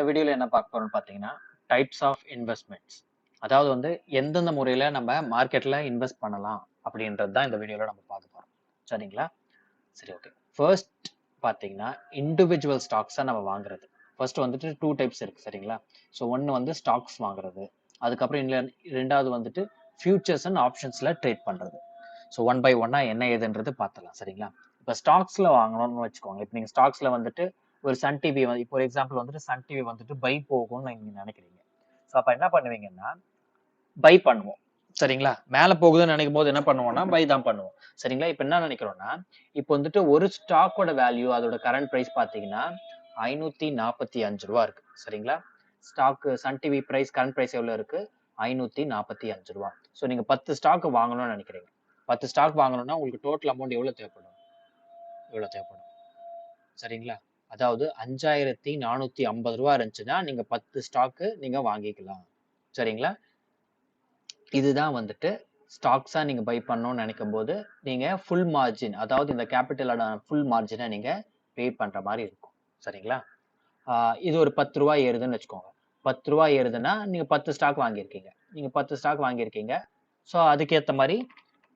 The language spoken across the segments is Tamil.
இந்த வீடியோல என்ன பார்க்க போறோம்னு பார்த்தீங்கன்னா டைப்ஸ் ஆஃப் இன்வெஸ்ட்மெண்ட்ஸ். அதாவது வந்து எந்தெந்த முறையில நம்ம மார்க்கெட்ல இன்வெஸ்ட் பண்ணலாம் அப்படின்றது தான் இந்த வீடியோல நம்ம பார்க்க போறோம். சரிங்களா? சரி, ஓகே. ஃபர்ஸ்ட் பார்த்தீங்கன்னா இண்டிவிஜுவல் ஸ்டாக்ஸை நம்ம வாங்குறது. ஃபர்ஸ்ட் வந்துட்டு 2 டைப்ஸ் இருக்கு. சரிங்களா? ஸோ ஒன்று வந்து ஸ்டாக்ஸ் வாங்குறது, அதுக்கப்புறம் ரெண்டாவது வந்துட்டு ஃபியூச்சர்ஸ் அண்ட் ஆப்ஷன்ஸ்ல ட்ரேட் பண்றது. ஸோ ஒன் பை ஒன்னா என்ன ஏதுன்றது பார்த்துலாம். சரிங்களா? இப்போ ஸ்டாக்ஸ்ல வாங்கணும்னு வச்சுக்கோங்க. இப்போ நீங்க ஸ்டாக்ஸ்ல வந்துட்டு ஒரு சன் டிவி, இப்போ ஒரு எக்ஸாம்பிள் வந்துட்டு சன் டிவி வந்துட்டு பை போகும்னு நீங்க நினைக்கிறீங்க. ஸோ அப்ப என்ன பண்ணுவீங்கன்னா பை பண்ணுவோம். சரிங்களா? மேல போகுதுன்னு நினைக்கும் போது என்ன பண்ணுவோம்னா பை தான் பண்ணுவோம். சரிங்களா? இப்ப என்ன நினைக்கிறோம்னா இப்போ வந்துட்டு ஒரு ஸ்டாக்கோட வேல்யூ அதோட கரண்ட் பிரைஸ் பாத்தீங்கன்னா 545 ரூபா இருக்கு. சரிங்களா? Stock Sun TV price current price எவ்வளவு இருக்கு? 545 ரூபா. ஸோ நீங்க 10 ஸ்டாக் வாங்கணும்னு நினைக்கிறீங்க. 10 ஸ்டாக் வாங்கணும்னா உங்களுக்கு டோட்டல் அமௌண்ட் எவ்வளவு தேவைப்படும்? இவ்வளவு தேவைப்படும். சரிங்களா? அதாவது 5450 ரூபா இருந்துச்சுன்னா நீங்க 10 ஸ்டாக்கு நீங்க வாங்கிக்கலாம். சரிங்களா? இதுதான் வந்துட்டு ஸ்டாக்ஸா நீங்க பை பண்ணணும்னு நினைக்கும் போது நீங்க ஃபுல் மார்ஜின், அதாவது இந்த கேபிட்டலோட ஃபுல் மார்ஜினை நீங்க பே பண்ற மாதிரி இருக்கும். சரிங்களா? இது ஒரு 10 ரூபாய் ஏறுதுன்னு வச்சுக்கோங்க. 10 ரூபாய் ஏறுதுன்னா நீங்க 10 ஸ்டாக் வாங்கியிருக்கீங்க. நீங்க 10 ஸ்டாக் வாங்கியிருக்கீங்க. ஸோ அதுக்கேற்ற மாதிரி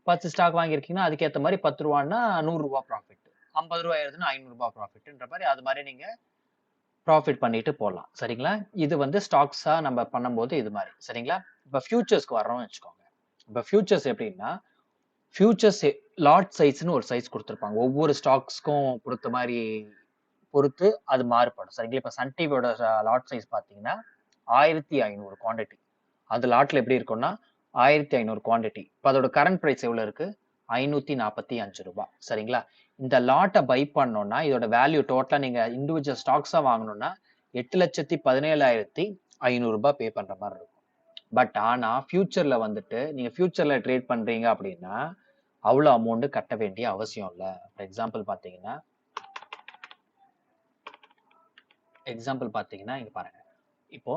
10 ஸ்டாக் வாங்கியிருக்கீங்கன்னா அதுக்கேற்ற மாதிரி 10 ரூபான்னா 100 ரூபாய் ப்ராஃபிட், 50 ரூபாய் ஏறுதுன்னா 500 ரூபாய் ப்ராஃபிட்ன்ற மாதிரி அது மாதிரி நீங்க ப்ராஃபிட் பண்ணிட்டு போடலாம். சரிங்களா? இது வந்து ஸ்டாக்ஸா நம்ம பண்ணும்போது இது மாதிரி. சரிங்களா? இப்போ ஃபியூச்சர்ஸ்க்கு வர்றோம்னு வச்சுக்கோங்க. இப்போ ஃபியூச்சர்ஸ் எப்படின்னா ஃபியூச்சர்ஸ் லாட் சைஸ்னு ஒரு சைஸ் கொடுத்துருப்பாங்க. ஒவ்வொரு ஸ்டாக்ஸ்க்கும் பொறுத்த மாதிரி பொறுத்து அது மாறுபடும். சரிங்களா? இப்போ சன் டிவியோட லாட் சைஸ் பார்த்தீங்கன்னா 1500 குவான்டிட்டி. அந்த லாட்ல எப்படி இருக்கும்னா 1500 குவான்டிட்டி. இப்போ அதோட கரண்ட் பிரைஸ் எவ்வளவு இருக்கு? 545 ரூபாய். சரிங்களா? இந்த லாட்டை பை பண்ணோம்னா இதோட வேல்யூ டோட்டலா நீங்க இண்டிவிஜுவல் ஸ்டாக்ஸா வாங்கணும்னா 8,17,500 ரூபாய் பே பண்ற மாதிரி இருக்கும். பட் ஆனா ஃபியூச்சர்ல வந்துட்டு நீங்க ஃபியூச்சர்ல ட்ரேட் பண்றீங்க அப்படின்னா அவ்வளவு அமௌண்ட் கட்ட வேண்டிய அவசியம் இல்லை. ஃபார் எக்ஸாம்பிள் பாத்தீங்கன்னா இங்க பாருங்க. இப்போ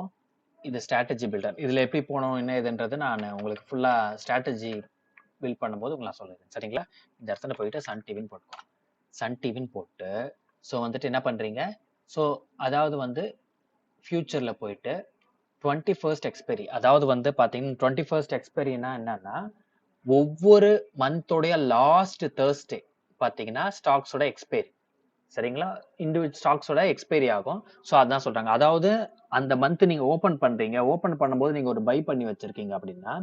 இது ஸ்ட்ராட்டஜி பில்டர். இதுல எப்படி போகணும் என்ன ஏதுன்றது நான் உங்களுக்கு ஃபுல்லா ஸ்ட்ராட்டஜி பில்ட் பண்ணும்போது உங்களுக்கு நான் சொல்லிடுறேன். சரிங்களா? இந்த இடத்துல போயிட்டு சன் டிவின்னு போட்டுக்கோங்க. சன் டிவின்னு போட்டு ஸோ வந்துட்டு என்ன பண்றீங்க? ஸோ அதாவது வந்து ஃபியூச்சர்ல போயிட்டு 21st எக்ஸ்பைரி, அதாவது வந்து பாத்தீங்கன்னா 21st எக்ஸ்பைரினா என்னன்னா ஒவ்வொரு மந்தோடைய லாஸ்ட் தேர்ஸ்டே பாத்தீங்கன்னா ஸ்டாக்ஸோட எக்ஸ்பைரி. சரிங்களா? இண்டிவிஜுவல் ஸ்டாக்ஸோட எக்ஸ்பைரி ஆகும். ஸோ அதான் சொல்றாங்க. அதாவது அந்த மந்த் நீங்க ஓபன் பண்றீங்க, ஓபன் பண்ணும்போது நீங்க ஒரு பை பண்ணி வச்சிருக்கீங்க அப்படின்னா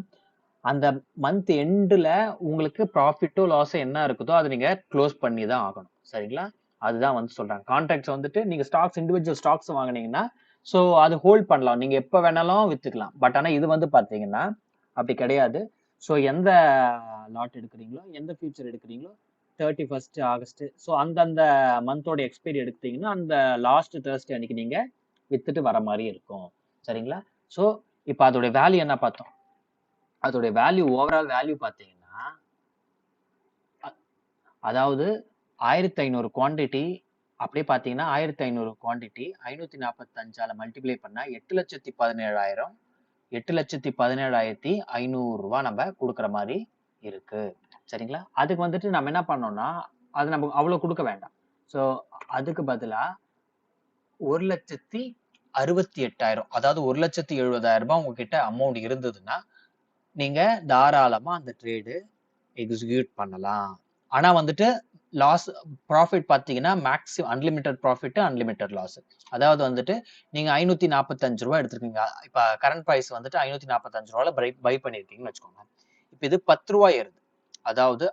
அந்த மந்த் எண்டுல உங்களுக்கு ப்ராஃபிட்டோ லாஸோ என்ன இருக்குதோ அதை நீங்க க்ளோஸ் பண்ணி தான் ஆகணும். சரிங்களா? அதுதான் வந்து சொல்றாங்க. கான்ட்ராக்ட்ஸ் வந்துட்டு நீங்க ஸ்டாக்ஸ் இண்டிவிஜுவல் ஸ்டாக்ஸ் வாங்குனீங்கன்னா ஸோ அது ஹோல்ட் பண்ணலாம், நீங்க எப்ப வேணாலும் வித்துக்கலாம். பட் ஆனா இது வந்து பாத்தீங்கன்னா அப்படி கிடையாது. ஸோ எந்த லாட் எடுக்கிறீங்களோ எந்த ஃபியூச்சர் எடுக்கிறீங்களோ 31st ஆகஸ்ட் ஸோ அந்தந்த மந்தோட எக்ஸ்பைரி எடுத்தீங்கன்னா அந்த லாஸ்ட் தேர்ஸ்டே அன்னைக்கு நீங்க வித்துட்டு வர மாதிரி இருக்கும். சரிங்களா? ஸோ இப்போ அதோட வேல்யூ என்ன பார்த்தோம்? அதோட வேல்யூ ஓவரால் வேல்யூ பாத்தீங்கன்னா அதாவது 1500 குவான்டிட்டி அப்படியே பாத்தீங்கன்னா 1500 குவான்டிட்டி 545ஆல மல்டிப்ளை பண்ணா 8,17,000 8,17,500 ரூபாய் நம்ம கொடுக்குற மாதிரி இருக்கு. சரிங்களா? அதுக்கு வந்துட்டு நம்ம என்ன பண்ணோம்னா அது நம்ம அவ்வளவு கொடுக்க வேண்டாம். ஸோ அதுக்கு பதிலா 1,68,000, அதாவது 1,70,70,000 ரூபாய் உங்ககிட்ட அமௌண்ட் இருந்ததுன்னா நீங்க தாராளமா அந்த ட்ரேடு எக்ஸிக்யூட் பண்ணலாம். ஆனா வந்துட்டு லாஸ் ப்ராஃபிட் பாத்தீங்கன்னா maximum unlimited profit unlimited loss. அதாவது வந்துட்டு நீங்க 545 ரூபாய் எடுத்திருக்கீங்க. இப்ப கரண்ட் பிரைஸ் வந்துட்டு 545 ரூபாயில பை பண்ணிருக்கீங்கன்னு வச்சுக்கோங்க. இப்ப இது 10 ரூபாய் ஏறுது. அதாவது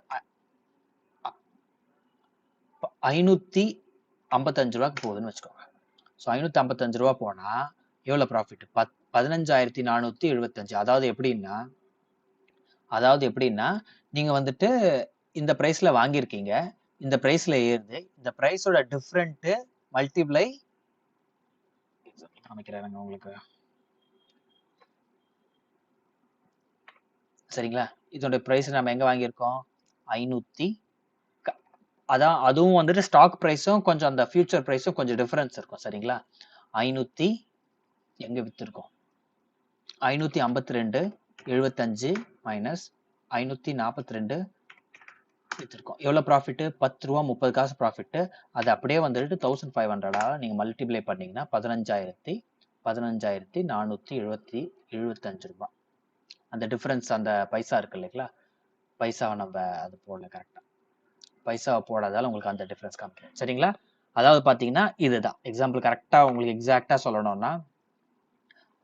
555 ரூபாய்க்கு போகுதுன்னு வச்சுக்கோங்க. ஸோ 555 ரூபாய் போனா எவ்வளவு ப்ராஃபிட்? 15,475. அதாவது எப்படின்னா நீங்க வந்துட்டு இந்த பிரைஸ்ல வாங்கியிருக்கீங்க, இந்த பிரைஸ்ல ஏறுது, இந்த பிரைஸோட டிஃபரெண்ட் மல்டிப்ளை காமிக்கிறாங்க உங்களுக்கு. சரிங்களா? இதோட பிரைஸ் நம்ம எங்க வாங்கியிருக்கோம்? 500. அதான் அதுவும் வந்துட்டு ஸ்டாக் பிரைஸும் கொஞ்சம் அந்த ஃபியூச்சர் பிரைஸும் கொஞ்சம் டிஃபரன்ஸ் இருக்கும். சரிங்களா? 500 எங்க வித்திருக்கோம்? 552.75 மைனஸ் 542 வித்திருக்கோம். எவ்வளவு ப்ராஃபிட்? 10 ரூபா 30 காசு ப்ராஃபிட். அது அப்படியே வந்துட்டு 1500 நீங்க மல்டிப்ளை பண்ணீங்கன்னா 15,000 15,475 ரூபாய். அந்த டிஃபரன்ஸ் அந்த பைசா இருக்கு இல்லைங்களா, பைசாவை நம்ம அது போடல கரெக்டா, பைசாவை போடாதால உங்களுக்கு அந்த டிஃபரன்ஸ் காமிக்கும். சரிங்களா, அதாவது பாத்தீங்கன்னா இதுதான் எக்ஸாம்பிள். கரெக்டா உங்களுக்கு எக்ஸாக்டா சொல்லணும்னா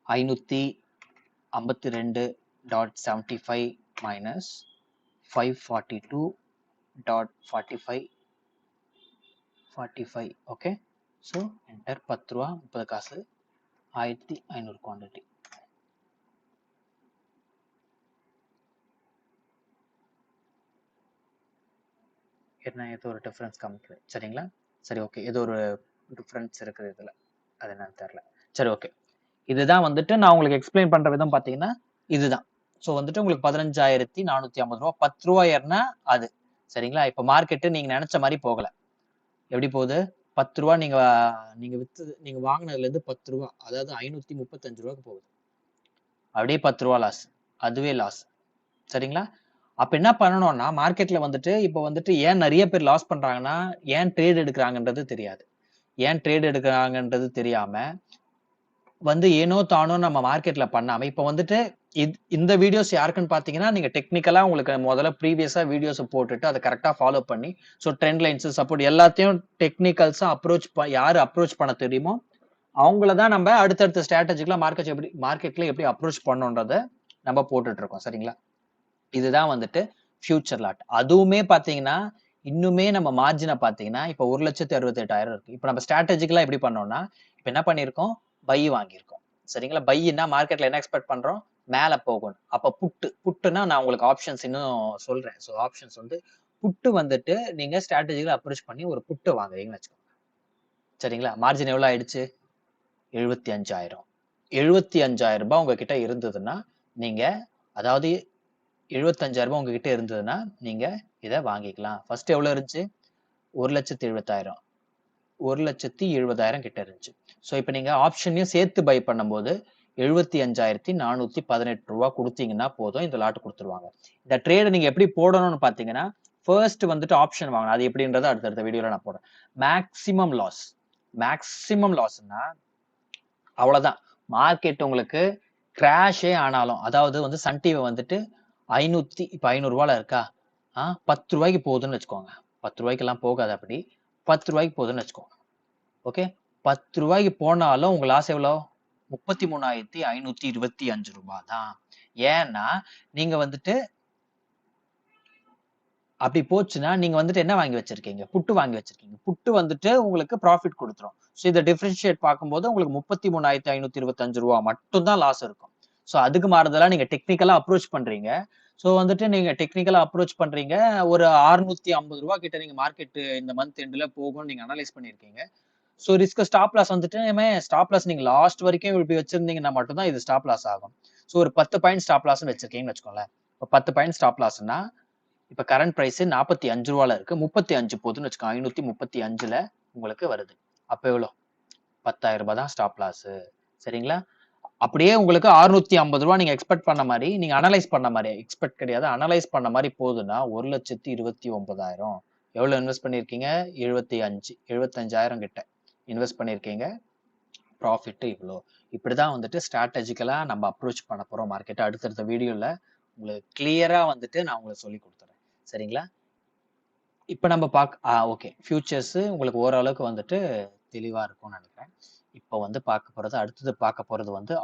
552.75 மைனஸ் 542.45. ஓகே, ஸோ என்டர் 10 ரூபா 30 காசு 1500 குவான்டிட்டி. என்ன ஏதோ ஒரு டிஃபரன்ஸ் காமிக்குது. சரிங்களா, சரி ஓகே, ஏதோ ஒரு டிஃபரன்ஸ் இருக்குது இதுல, அது என்னன்னு தெரியல. சரி ஓகே, இதுதான் வந்துட்டு நான் உங்களுக்கு எக்ஸ்பிளைன் பண்ற விதம் பாத்தீங்கன்னா இதுதான். ஸோ வந்துட்டு உங்களுக்கு 15,450 ரூபா 10 ரூபா ஏறினா அது. சரிங்களா, இப்ப மார்க்கெட்டு நீங்க நினைச்ச மாதிரி போகல. எப்படி போகுது, 10 ரூபா நீங்க நீங்க வாங்கினதுல இருந்து 10 ரூபா, அதாவது 535 ரூபாய்க்கு போகுது. அப்படியே 10 ரூபா லாஸ், அதுவே லாஸ். சரிங்களா, அப்ப என்ன பண்ணணும்னா மார்க்கெட்ல வந்துட்டு இப்ப வந்துட்டு ஏன் நிறைய பேர் லாஸ் பண்றாங்கன்னா, ஏன் ட்ரேட் எடுக்கிறாங்கன்றது தெரியாது. ஏன் ட்ரேட் எடுக்கிறாங்கன்றது தெரியாம வந்து ஏனோ தானோ நம்ம மார்க்கெட்ல பண்ணாம இப்ப வந்துட்டு இந்த வீடியோஸ் யாருக்குன்னு பாத்தீங்கன்னா, நீங்க டெக்னிக்கலா உங்களுக்கு முதல்ல ப்ரீவியஸா வீடியோஸ் போட்டுட்டு அதை கரெக்டா ஃபாலோ பண்ணி, ஸோ ட்ரெண்ட் லைன்ஸ் சப்போர்ட் எல்லாத்தையும் டெக்னிக்கல்ஸா யாரு அப்ரோச் பண்ண தெரியுமோ அவங்கள தான் நம்ம அடுத்தடுத்த ஸ்ட்ராட்டஜிக்கலா மார்க்கெட்ல எப்படி அப்ரோச் பண்ணணுன்றத நம்ம போட்டுட்டு இருக்கோம். சரிங்களா, இதுதான் வந்துட்டு ஃபியூச்சர் லாட். அதுவுமே பாத்தீங்கன்னா இன்னுமே நம்ம மார்ஜினை பாத்தீங்கன்னா இப்ப 1,68,000 இருக்கு. இப்ப நம்ம ஸ்ட்ராட்டஜிக்கலா எப்படி பண்ணோம்னா, இப்ப என்ன பண்ணிருக்கோம், பை வாங்கியிருக்கோம். சரிங்களா, பைனா மார்க்கெட்ல என்ன எக்ஸ்பெக்ட் பண்றோம், மேல போகணும். அப்ப புட்டுனா நான் உங்களுக்கு ஆப்ஷன்ஸ் இன்னும் சொல்றேன். ஸோ ஆப்ஷன்ஸ் வந்து புட்டு வந்துட்டு நீங்க ஸ்ட்ராட்டஜிக்கலா அப்ரோச் பண்ணி ஒரு புட்டு வாங்குறீங்கன்னு வச்சுக்கோங்க. சரிங்களா, மார்ஜின் எவ்வளவு ஆயிடுச்சு, 75,000. 75,000 ரூபாய் உங்ககிட்ட இருந்ததுன்னா நீங்க, அதாவது 75,000 ரூபாய் உங்ககிட்ட இருந்ததுன்னா நீங்க இதை வாங்கிக்கலாம். ஃபர்ஸ்ட் எவ்வளவு இருந்துச்சு, 1,70,000 1,70,000 கிட்ட இருந்துச்சு. ஸோ இப்போ நீங்க ஆப்ஷனையும் சேர்த்து பை பண்ணும்போது 75,418 ரூபாய் கொடுத்தீங்கன்னா போதும், இந்த லாட் கொடுத்துருவாங்க. இந்த ட்ரேட் நீங்க எப்படி போடணும்னு பாத்தீங்கன்னா, ஃபர்ஸ்ட் வந்துட்டு ஆப்ஷன் வாங்கணும். அது எப்படின்றத அடுத்தடுத்த வீடியோல நான் போடுறேன். மேக்சிமம் லாஸ்னா அவ்வளவுதான். மார்க்கெட் உங்களுக்கு கிராஷே ஆனாலும், அதாவது வந்து சன் டிவி வந்துட்டு 500 ரூபால இருக்கா, 10 ரூபாய்க்கு போகுதுன்னு வச்சுக்கோங்க. 10 ரூபாய்க்கு எல்லாம் போகாது, அப்படி 10 ரூபாய்க்கு போகுதுன்னு வச்சுக்கோங்க. ஓகே, 10 ரூபாய்க்கு போனாலும் உங்க லாஸ் எவ்வளவு, 33,525 ரூபாய் தான். ஏன்னா நீங்க வந்துட்டு அப்படி போச்சுன்னா நீங்க வந்துட்டு என்ன வாங்கி வச்சிருக்கீங்க, புட்டு வாங்கி வச்சிருக்கீங்க. புட்டு வந்துட்டு உங்களுக்கு ப்ராஃபிட் கொடுத்துரும். ஸோ இதை டிஃபரன்ஷியேட் பார்க்கும்போது உங்களுக்கு 33,525 ரூபாய் மட்டும் தான் லாஸ் இருக்கும். ஸோ அதுக்கு மாறுதலா நீங்க டெக்னிக்கலா அப்ரோச் பண்றீங்க. ஸோ வந்துட்டு நீங்க டெக்னிக்கலா அப்ரோச் பண்றீங்க, ஒரு 650 ரூபாய் கிட்ட நீங்க மார்க்கெட் இந்த மந்த் எண்ட்ல போகும்னு நீங்க அனலைஸ் பண்ணிருக்கீங்க. ஸோ ரிஸ்க் ஸ்டாப் லாஸ் வந்துட்டு ஸ்டாப் லாஸ் நீங்க லாஸ்ட் வரைக்கும் இப்படி வச்சிருந்தீங்கன்னா மட்டும்தான் இது ஸ்டாப் லாஸ் ஆகும். ஸோ ஒரு 10 பாயிண்ட் ஸ்டாப் லாஸ் வச்சிருக்கீங்கன்னு வச்சுக்கோங்களேன். இப்போ 10 பாயிண்ட் ஸ்டாப் லாஸ்னா இப்ப கரண்ட் பிரைஸ் 45 ரூபால இருக்கு, 35 போதுன்னு வச்சுக்கோங்க. 535ல உங்களுக்கு வருது. அப்ப எவ்வளவு, 10,000 ரூபாய் தான் ஸ்டாப் லாஸ். சரிங்களா, அப்படியே உங்களுக்கு 650 ரூபாய் நீங்க எக்ஸ்பெக்ட் பண்ண மாதிரி, நீங்க அனலைஸ் பண்ண மாதிரி, எக்ஸ்பெக்ட் கிடையாது அனலைஸ் பண்ண மாதிரி போகுதுன்னா 1,29,000. எவ்வளவு இன்வெஸ்ட் பண்ணிருக்கீங்க, 75,000 கிட்ட இன்வெஸ்ட் பண்ணிருக்கீங்க. ப்ராஃபிட் இவ்வளோ. இப்படிதான் வந்துட்டு ஸ்ட்ராட்டஜிக்கலா நம்ம அப்ரோச் பண்ண போறோம் மார்க்கெட். அடுத்தடுத்த வீடியோல உங்களுக்கு கிளியரா வந்துட்டு நான் உங்களுக்கு சொல்லி கொடுத்துறேன். சரிங்களா, இப்ப நம்ம ஓகே, ஃபியூச்சர்ஸ் உங்களுக்கு ஓரளவுக்கு வந்துட்டு தெளிவா இருக்கும்னு நினைக்கிறேன். இப்போ வந்து அடுத்தது பார்க்க போறது வந்து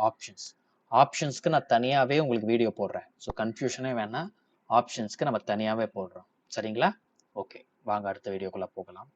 ஆப்ஷன்ஸ்க்கு நான் தனியாவே உங்களுக்கு வீடியோ போடுறேன். ஸோ கன்ஃபியூஷனே வேணாம், ஆப்ஷன்ஸ்க்கு நம்ம தனியாவே போடுறோம். சரிங்களா, ஓகே, வாங்க அடுத்த வீடியோக்குள்ள போகலாம்.